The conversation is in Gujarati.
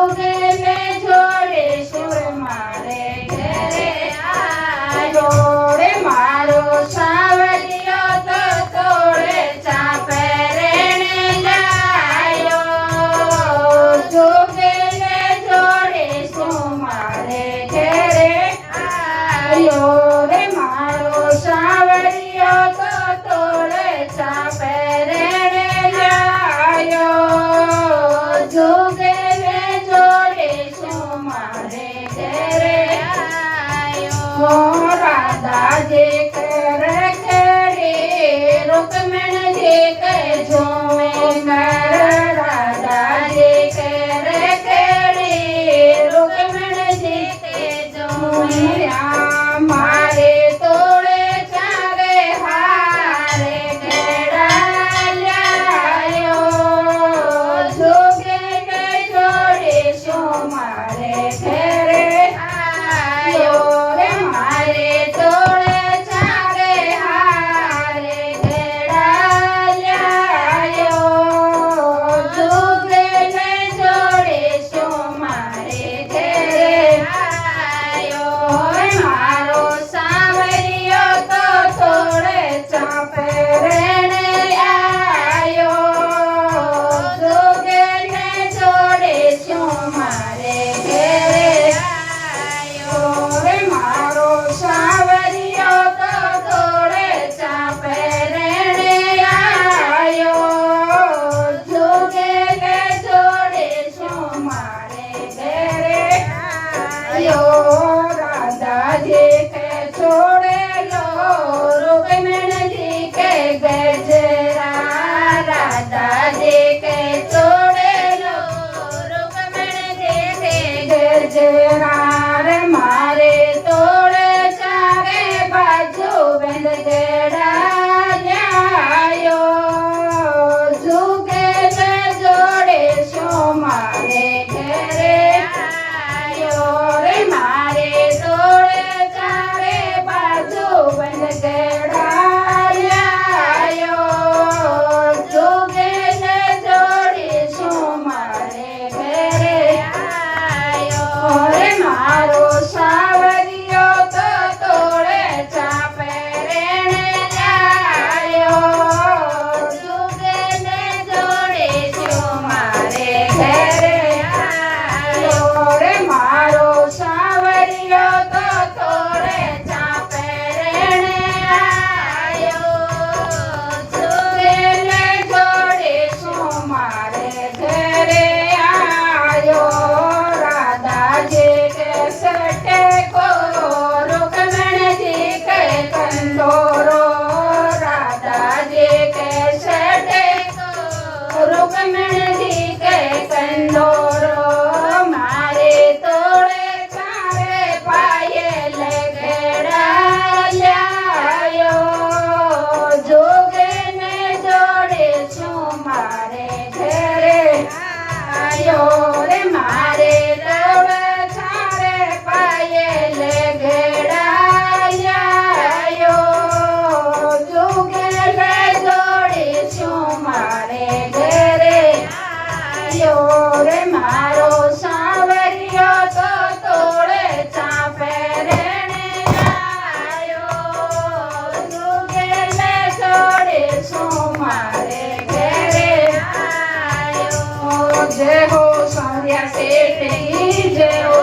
જોગેને જોડે સુર મારે ઘરે આયો રે મારો સાવરિયો તો તોડે ચાપે રેણે જાયો જોગેને જોડે સુર મારે ઘરે આયો રે મારો સાવરિયો તો તોડે ચાપે રેણે જાયો જોગેને જોડે સુર મારે ઘરે આયો રાધા જે કરે ખેડે રૂકમણ જે કહે જોમે નર રાધા જે કરે ખેડે રૂકમણ જે કહે જોમે મારે તોડે ચારે હારે ઘેડા લ્યાયો જોગેને જોડે સુર મારે ઘરે આયો રે મારે તોડે ચારે હારે ઘેડા લ્યાયો જોગેને જોડે સુર મારે ઘરે આયો મારો સાવરિયો તો તોડે ચાપે રેણે આયો જોગેને જોડે સુર મારે ઘરે આયો રે મારો સાવરિયો તો તોડે ચાપે રેણે આયો જોગેને જોડે સુર મારે ઘરે આયો રાધા જે કે છોડે લો રૂકમણ જી કે ગજરા રાધા જે કે છોડે લો રૂકમણ જી કે ગજરા રે મારે તોડે ચારે બાજુ બંધ ગેડા લ્યાયો જોગેને જોડે સુર મારે ઘરે આયો રે મારે તોડે ચારે બાજુ બંધ ગેડા લ્યાયો જોગેને જોડે સુર મારે ઘરે આયો રે મારો સાવરિયો તો તોડે ચાપે રેણે આયો જોગેને જોડે સુર મારે ઘરે આયો રે મારો સાવરિયો તો તોડે ચાપે રેણે આયો જોગેને જોડે સુર મારે ઘરે આયો રાધા જે કે સટે કો રૂકમણ જી કે કંદોરો રાધા જે કે સટે કો રૂકમણ જી કે કંદોરો મારે તોડે ચારે પાયલ ઘેડા લ્યાયો જોગેને જોડે સુર મારે ઘરે આયો રે મારે તોડે ચારે પાયલ ઘેડા લ્યાયો જોગેને જોડે સુર મારે ઘરે આયો રે મારો સાવરિયો તો તોડે ચાપે રેણે આયો જોગેને જોડે સુર મારે ઘરે આયો જય હો સાર્યા શેઠજી જય હો